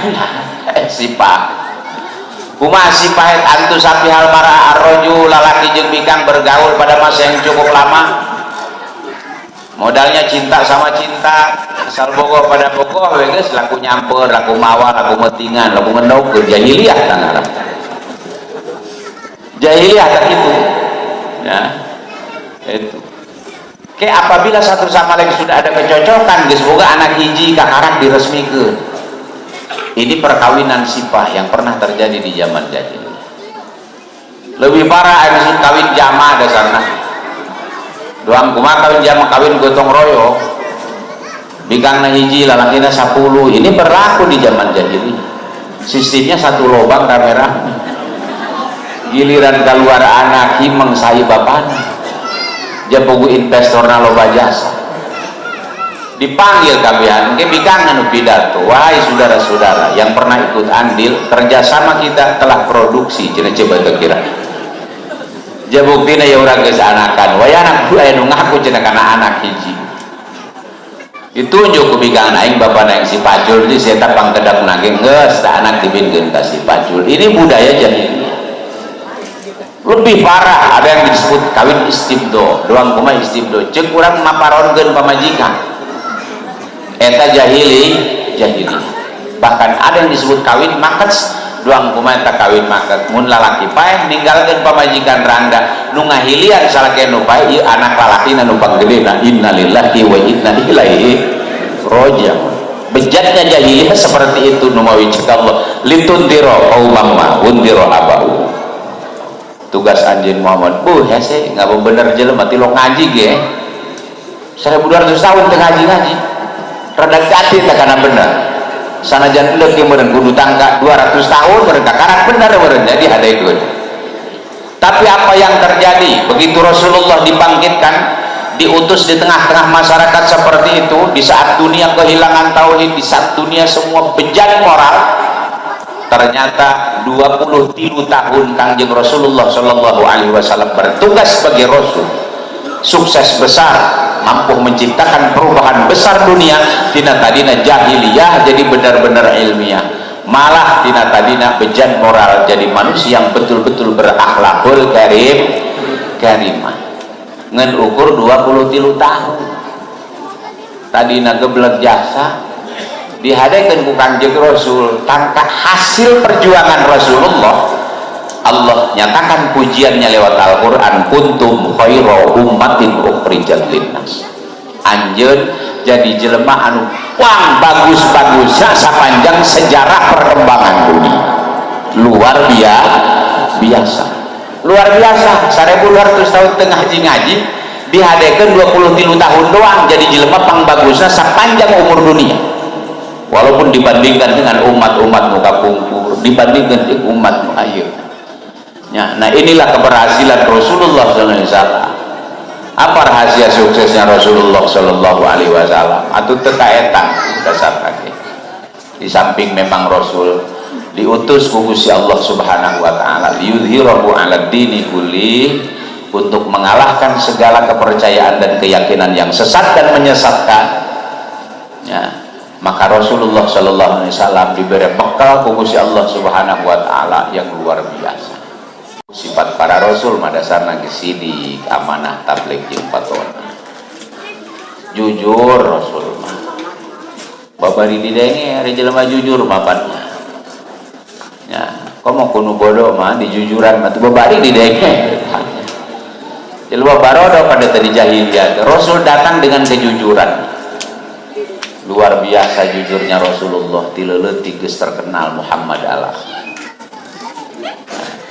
sipah. Kumaha sipah antu sapi hal mara arroju lalaki jeung bikang bergaul pada masa yang cukup lama. Modalnya cinta sama cinta, asal bogoh pada bogoh, geus laku nyamper, laku mawa, laku metingan, laku ngendog ke jahiliyah kan Arab. Jahiliyah tak itu, ya itu. Oke, apabila satu sama lain sudah ada kecocokan, geus boga anak hiji kakarak diresmikeun. Ini perkawinan sipah yang pernah terjadi di zaman jahiliyah. Lebih parah anu kawin jamaah dasarna. Doang kumaha kawin jamaah kawin gotong royong bikangna hiji lalakina 10. Ini berlaku di zaman jahiliyah. Sistemnya satu lobang kamera, giliran keluar anak himeng sai bapana japugu investorna loba jasa dipanggil kabehan ke bikang anu pidato. Wahai saudara-saudara yang pernah ikut andil kerjasama kita telah produksi cenah coba teu kira jabuktina ya urang geus anakan wayana ku aya nu ngaku cenah kana anak hiji ditunjuk ku bikang aing bapana yang si pacul di eta pangkedak nage geus da anak dibinkeun ka si pacul. Ini budaya jahiliyah. Lebih parah ada yang disebut kawin istibdo. Doang kumaha istibdo ceuk urang maparonkeun pamajikan eta jahiliyah. Bahkan ada yang disebut kawin makets. Doang kumaha eta kawin maket mun lalaki paeh ninggalkeun pamajikan randa nu ngahilian salake nu paeh ieu anak lalakina nu panggedena innalillahi wa inna ilaihi raji'un. Bejatnya jahiliyah seperti itu nu mawi cek Allah litundiro qaumamma undiro abau. Tugas anjeun Muhammad hese nggak bener jelema ti lo ngaji ge 1200 tahun teu ngaji rada hati teh kana bener sanajan leutik meureun kudu tangga 200 tahun mereka karak bener meureun jadi hadekeun. Tapi apa yang terjadi begitu Rasulullah dibangkitkan diutus di tengah-tengah masyarakat seperti itu di saat dunia kehilangan tauhid, di saat dunia semua bejat moral, ternyata 23 tahun Kangjeng Rasulullah Shallallahu Alaihi Wasallam bertugas sebagai Rasul, sukses besar, mampu menciptakan perubahan besar dunia. Tina tadina jahiliyah jadi benar-benar ilmiah, malah tina tadina bejat moral jadi manusia yang betul-betul berakhlakul karimah. Ngan ukur 23 tahun tadina geblek jasa dihadakan ku Kangjeng Rasul tanpa hasil perjuangan Rasulullah. Allah nyatakan pujiannya lewat Al-Quran, kuntum khairu ummatin ukhrijat linnas. Anjeun jadi jelema anu wang bagus-bagusnya sepanjang sejarah perkembangan dunia. Luar biasa 1200 tahun tengah ngaji dihadakan 23 tahun doang jadi jelema pang bagusnya sepanjang umur dunia. Walaupun dibandingkan dengan umat-umat muka kumpul, dibandingkan dengan umat ayu. Ya, nah inilah keberhasilan Rasulullah SAW. Apa rahasia suksesnya Rasulullah Shallallahu Alaihi Wasallam? Atau tekaetan dasar kaki. Di samping memang Rasul diutus ku Gusti Allah Subhanahu Wa Taala, liyudhhirahu 'ala dini kulli, untuk mengalahkan segala kepercayaan dan keyakinan yang sesat dan menyesatkan. Ya. Maka Rasulullah Shallallahu Alaihi Wasallam diberi bekal ku Gusti Allah Subhanahu Wa Taala yang luar biasa. Sifat para Rasul madasarna gesidik, amanah, tabligh, jeung patona. Jujur Rasul mah. Babari didenge ari jelema jujur mapannya. Ya, komo kuno bodoh mah dijujuran mah babari didenge. Jelema barodo pada tadi jahiliyah. Rasul datang dengan kejujuran. Luar biasa jujurnya Rasulullah, tileleutik geus terkenal Muhammad Allah.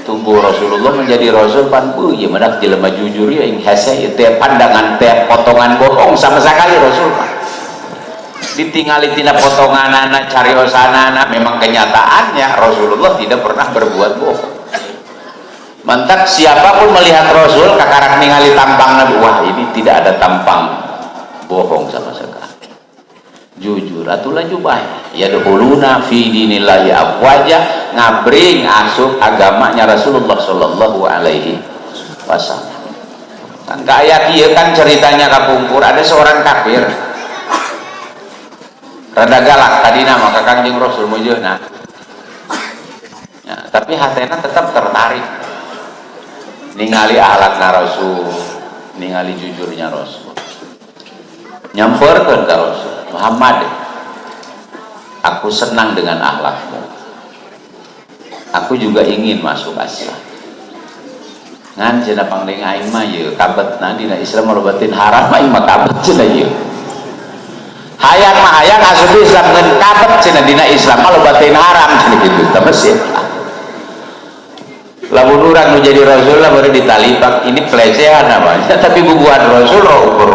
tunggu Rasulullah menjadi Rasul panpu ya menak jelema jujur ya yang hese teh pandangan teh potongan bohong sama sekali Rasul Pak ditinggali tina potongan anak cariosan anak memang kenyataannya Rasulullah tidak pernah berbuat bohong mantap siapapun melihat Rasul kakarak ningali tampang Nabi wah ini tidak ada tampang bohong sama sekali jujur atulah jubah ya dukhuluna fi dinillahi afwaja ngabring asup agamanya Rasulullah sallallahu alaihi wasallam kan kayak kieu kan ceritanya kapungkur ada seorang kafir rada galak tadina maka Kangjeng Rasul mujeuna ya, tapi hatena tetap tertarik ningali akhlakna Rasul ningali jujurnya Rasul nyamperkeun ka Rasul Muhammad, aku senang dengan akhlakmu. Aku juga ingin masuk Islam. Ngan cenah pangdeng aing mah ye kabetna dina Islam malobatin haram aing mah kabet cenah ye. Hayang mah hayang asup Islam ngan kabet cenah dina Islam malobatin haram cenah kitu. Tapi sih. Lamun urang nu jadi rasul lah baru ditalipak ini pelecehan namanya tapi bubuhan rasul ukur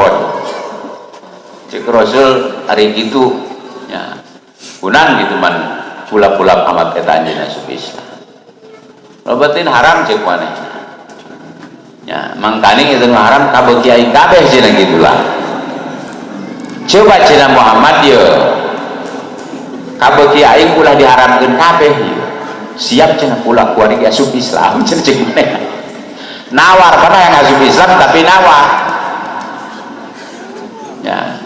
cek rasul hari gitu ya kunang gitu man pula-pula amat eta anjeunna asup Islam lobatin haram cek maneh ya mangkani itu haram kabeh kiai kabeh cenah gitulah coba cenah Muhammad ye kabeh kiai ulah diharamkeun kabeh ye siap cenah pula kuari asup Islam cenah cek maneh nawar kana yang asup Islam tapi nawar ya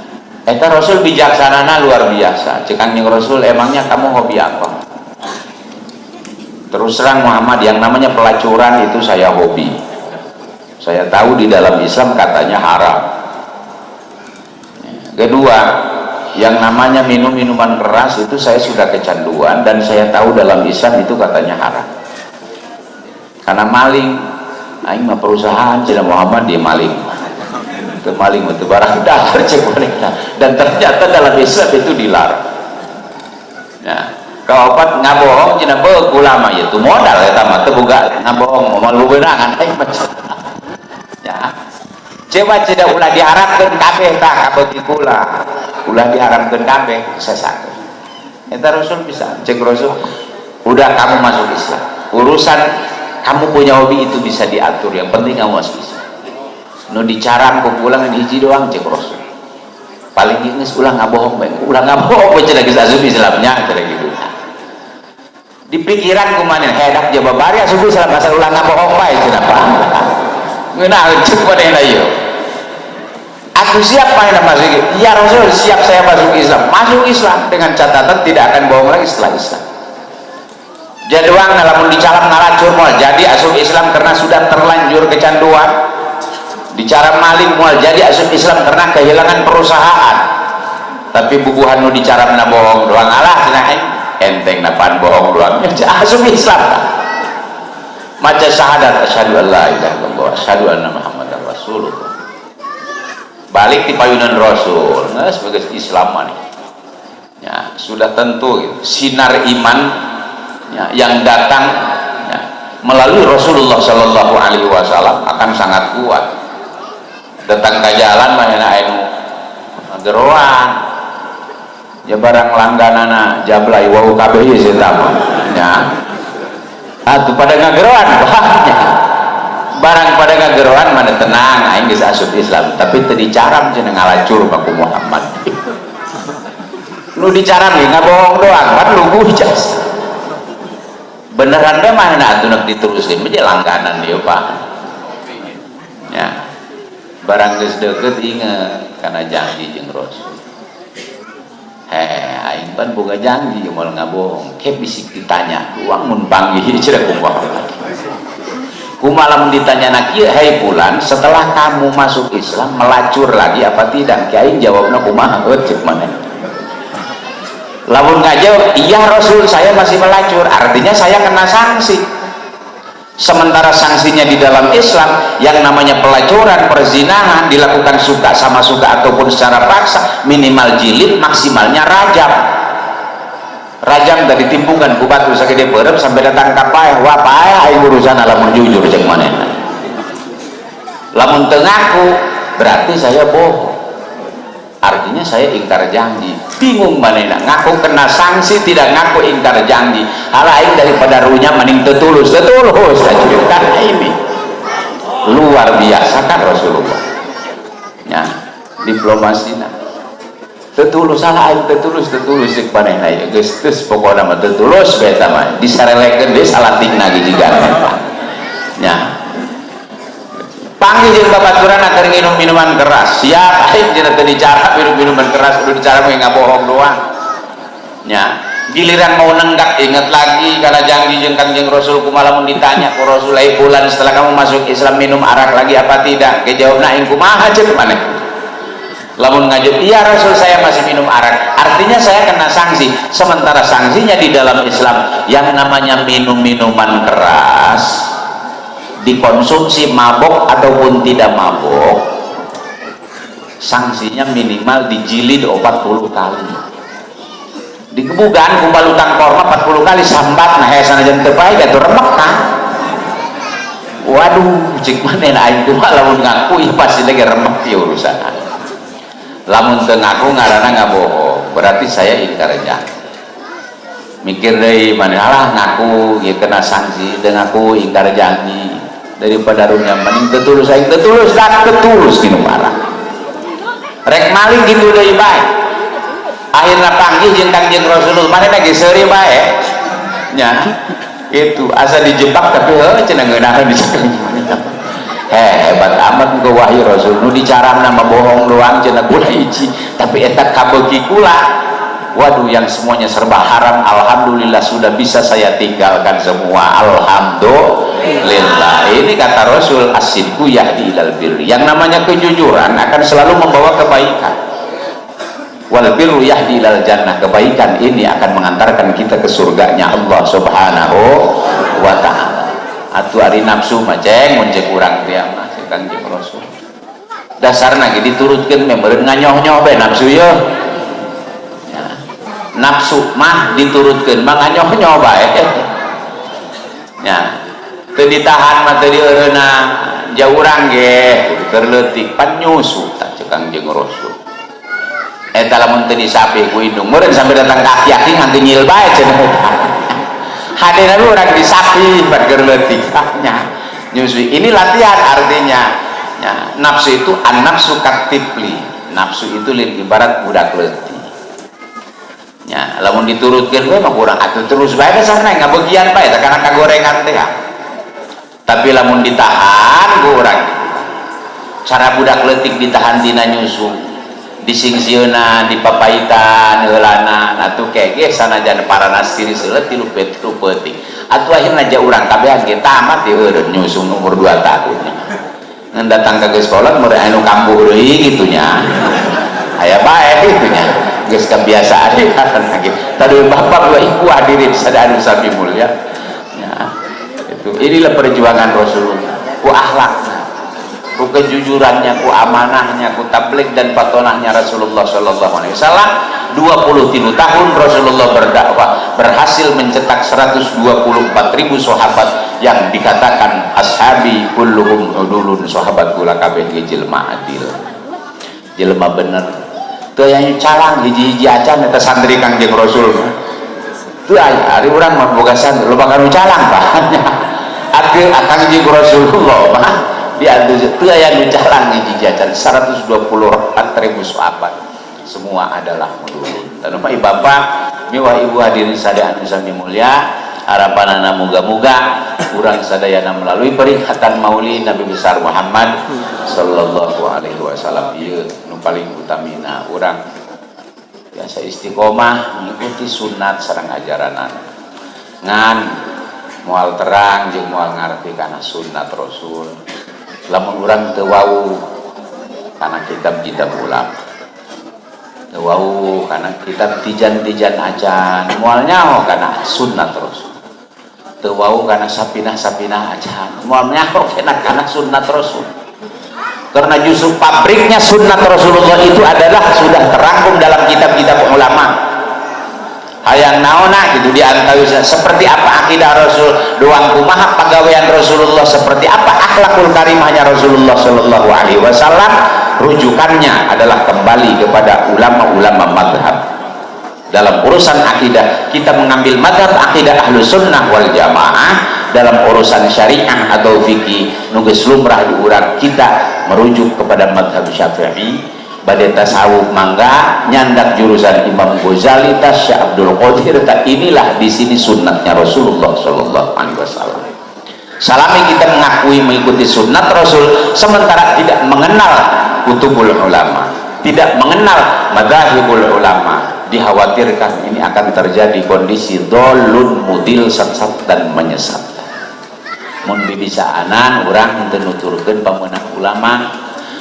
eta Rasul bijaksanana luar biasa cek Kangjeng Rasul emangnya kamu hobi apa terus terang Muhammad yang namanya pelacuran itu saya hobi saya tahu di dalam Islam katanya haram kedua yang namanya minum minuman keras itu saya sudah kecanduan dan saya tahu dalam Islam itu katanya haram karena maling aing mah perusahaan cenah Muhammad dia maling itu maling itu barang dasar cek mereka dan ternyata dalam Islam itu dilarang ya kaopat ngabohong cenah beug ulama ya itu modal eta mah teu boga ngabohong moal beunangan aing mah ya coba cenah ulah diharapkeun kabeh tah kabeh kula ulah diharamkeun kabeh sasakeun eta Rasul bisa cek Rasul udah kamu masuk Islam urusan kamu punya hobi itu bisa diatur yang penting kamu masuk Islam nu dicaram ku pulang hiji doang cek Rasul paling geus ulah ngabohong cenah geus asup Islamnya cenah gitu di pikiran kumaha hedak jaba bari asup Islam asal ulah ngabohong bae cenah Pak ngeunah cek manehna ieu aku siap manehna masuk ya Rasul siap saya masuk Islam dengan catatan tidak akan bohong lagi setelah Islam jadoang lamun dicalam ngalacur moal jadi asup Islam karena sudah terlanjur kecanduan dicara maling mual jadi asup Islam karena kehilangan perusahaan tapi bubuhan nu dicaramna bohong doang alah cenah enteng napan bohong doang asup Islam maca syahadat asyhadu an la ilaha illallah asyhadu anna muhammadar rasulullah balik di payunan Rasul nah sebagai Islam nih ya sudah tentu gitu. Sinar iman ya, yang datang ya, melalui Rasulullah Shallallahu Alaihi Wasallam akan sangat kuat datang ke jalan mana anu geroan ya barang langganana jablay wau kabeh ieu sitama nya atuh pada ngageroan bahnya barang pada ngageroan mana tenang aing geus asup Islam tapi teu dicaram cenah ngalacur baku Muhammad nu dicaram ge ngabohong doang kan lugu jas beneran teh mana atuh nak diteruskeun mah langganan ieu Pak ya barang geus deukeut inget karena janji jeung Rasul aing pan boga janji moal ngabohong ke bisik ditanya uang mun panggih cenah kumaha lamun ditanya kieu hai fulan setelah kamu masuk Islam melacur lagi apa tidak ki aing jawabna kumaha cek maneh lamun ngajawab iya Rasul saya masih melacur artinya saya kena sanksi sementara sanksinya di dalam Islam yang namanya pelacuran perzinahan dilakukan suka sama suka ataupun secara paksa minimal jilid maksimalnya rajam rajang dari timpungan ku batu sagede perem sampai datang kapai wah pae aing urusan lamun jujur cek manehna. Lamun teu ngaku berarti saya bohong, artinya saya ingkar janji. Bingung manehna ngaku kena sanksi, tidak ngaku ingkar janji. Hal aing daripada runya mending tetulus kan ini luar biasa kan Rasulullah ya diplomasinya tetulus salah aing tetulus cek manehna ya geus pokona mah tetulus beta mah disarelekeun deui salatingna gijigan nya panggil jeung babaturan keur nginum minuman keras siap aing cenah teu dicara minum minuman keras udah dicara mah ngabohong doang nya giliran mau nenggak ingat lagi karena janji jeung Kangjeng Rasul kumaha lamun ditanya ku Rasul bulan setelah kamu masuk Islam minum arak lagi apa tidak kejawabna aing kumaha ceuk maneh lamun ngajib iya Rasul saya masih minum arak artinya saya kena sanksi sementara sanksinya di dalam Islam yang namanya minum minuman keras dikonsumsi mabok ataupun tidak mabok sanksinya minimal dijilid 40 kali dikebugan kumpal utang korma 40 kali sambat nah sanajan teu bae atuh remek kan waduh cik manehna aing kumaha lamun ngaku ieu pasti lagi remek ieu urusan lamun teu ngaku ngaranna ngabohong berarti saya ingkar janji mikir deui maneh alah ngaku ieu kena sanksi teu ngaku ingkar janji daripada runya mending tetulus aing tetulus dak tetulus kieu marah rek maling gitu deui bae akhirnya panggil jeung Kangjeng Rasulullah manehna ge seuri bae nya itu asa dijebak tapi heuh cenah ngeunaheun disakeun hebat amat ke wahyu Rasul nu dicaramna mah bohong doang cenah kula hiji tapi eta kabeuki kula waduh yang semuanya serba haram alhamdulillah sudah bisa saya tinggalkan semua alhamdulillah ini kata Rasul as-sidqu yahdi ilal birri yang namanya kejujuran akan selalu membawa kebaikan wal birru yahdi ilal jannah kebaikan ini akan mengantarkan kita ke surganya Allah subhanahu wa ta'ala atuh ari nafsu mah ceng mun cek urang teh mah cek Kangjeng Rasul dasarna ge diturutkeun meh meureun nganyoh-nyoh bae nafsu ye ya. Nafsu mah diturutkeun mah nganyoh-nyoh bae ya teu ditahan mah teu dieureuna jauh urang ge keur leutik pan nyusu tak cek Kangjeng Rasul eta lamun teu disapi ku indung meureun sampai datang ka aki-aki nganti nyil bae cenah hadirna urang disapi pan keur leutik nya nyusui ini latihan artinya ya, nafsu itu an-nafsu katifli nafsu itu ibarat budak leutik ya lamun diturutkeun we mah kurang atuh terus bae dasarna ngabegian bae teh kana kagorengan teh tapi lamun ditahan ku urang cara budak leutik ditahan dina nyusu disingsieunan dipapaitan heulana atuh kege sanajan parana siri seuleut 3 peuting atuh akhirna ja urang kabehan ge tamat di eureun nyusu umur 2 tahun ngan datang ka sekolah meureun anu kambuh deui kitu nya aya bae kitu nya geus kebiasaan lagi tadi bapak wa ibu hadirin sadaya sami mulia ya itu inilah perjuangan Rasulullah ku akhlaknya ku kejujurannya, ku amanahnya, ku tabligh dan patonahnya Rasulullah Shallallahu Alaihi Wasallam 23 tahun Rasulullah berdakwah berhasil mencetak 124.000 sahabat yang dikatakan ashabi kulluhum udulun sahabat kula kabeh jelema adil jelema bener teu aya calang hiji-hiji acan eta santri Kangjeng Rasul teu aya ari urang mah boga santri loba kanu calang bahannya Kangjeng Rasulullah mah diantu teu aya nu calang hiji jajan 124.000 sahabat semua adalah mudulun dan Bapak Bapak miwah ibu hadirin sadaya anu sami mulia harapanana muga-muga urang sadayana melalui peringatan Maulid Nabi besar Muhammad sallallahu alaihi wasallam ieu nu paling utamina urang biasa istiqomah mengikuti sunat sareng ajaranan ngan moal terang jeung moal ngarti kana sunat Rasul lamun urang teu wau kana kitab-kitab ulama teu wau kana kitab tijan-tijan acan moal nyaho kana sunnah Rasul teu wau kana sapinah-sapinah acan moal nyaho kana sunnah Rasul karena justru pabriknya sunnah Rasulullah itu adalah sudah terangkum dalam kitab-kitab ulama hayang naona gitu diantawisa seperti apa akidah Rasul doang kumaha pagawean Rasulullah, seperti apa akhlakul karimahnya Rasulullah Shallallahu Alaihi Wasallam. Rujukannya adalah kembali kepada ulama-ulama madhab. Dalam urusan akidah kita mengambil madhab akidah ahlu sunnah wal jamaah. Dalam urusan syariah atau fikih nugas lumrah diurang kita merujuk kepada madhab syafi'i. Badai tasawuf mangga nyandak jurusan Imam Ghazali tas Syekh Abdul Qadir. Inilah di sini sunnatnya Rasulullah Shallallahu Alaihi Wasallam. Salami kita mengakui mengikuti sunnat Rasul sementara tidak mengenal kutubul ulama, tidak mengenal madzhabul ulama, dikhawatirkan ini akan terjadi kondisi dolun mudil, sesat dan menyesat. Mun bibisaanan urang teu nuturkeun pameunang ulama,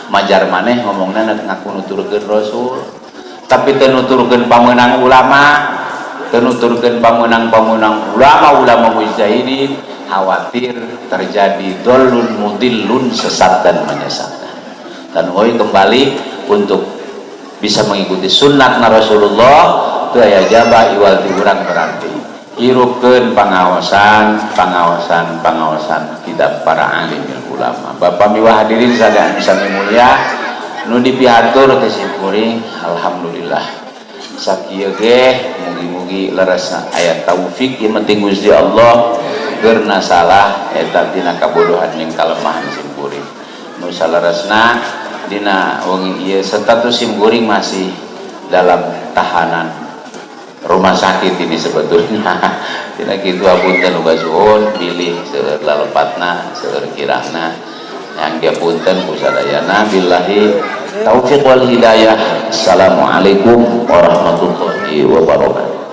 majar maneh ngomongna ngaku nuturkeun Rasul, tapi teu nuturkeun pameunang ulama, teu nuturkeun pameunang-pameunang ulama mujtahidin, khawatir terjadi dolun mudilun, sesat dan menyesatkan. Dan oi kembali untuk bisa mengikuti sunnat Rasulullah teu aya jaba iwal ti urang berarti hirupkeun pangaosan kitab para alim ulama. Bapak miwah hadirin sadaya sami mulia nu dipiatur teh simkuring alhamdulillah sakieu ge mugi-mugi leres aya taufik ieu penting Gusti Allah geurna salah eta dina kabodohan jeung kalemahan simkuring nu salaresna dina wengi ieu status simkuring masih dalam tahanan rumah sakit ini sebetulnya. Dina kitu hapunten uga suhun pilih seueur lalepatna seueur kirahna yang dia punten kusadayana billahi taufiq wal hidayah. Assalamualaikum warahmatullahi wabarakatuh.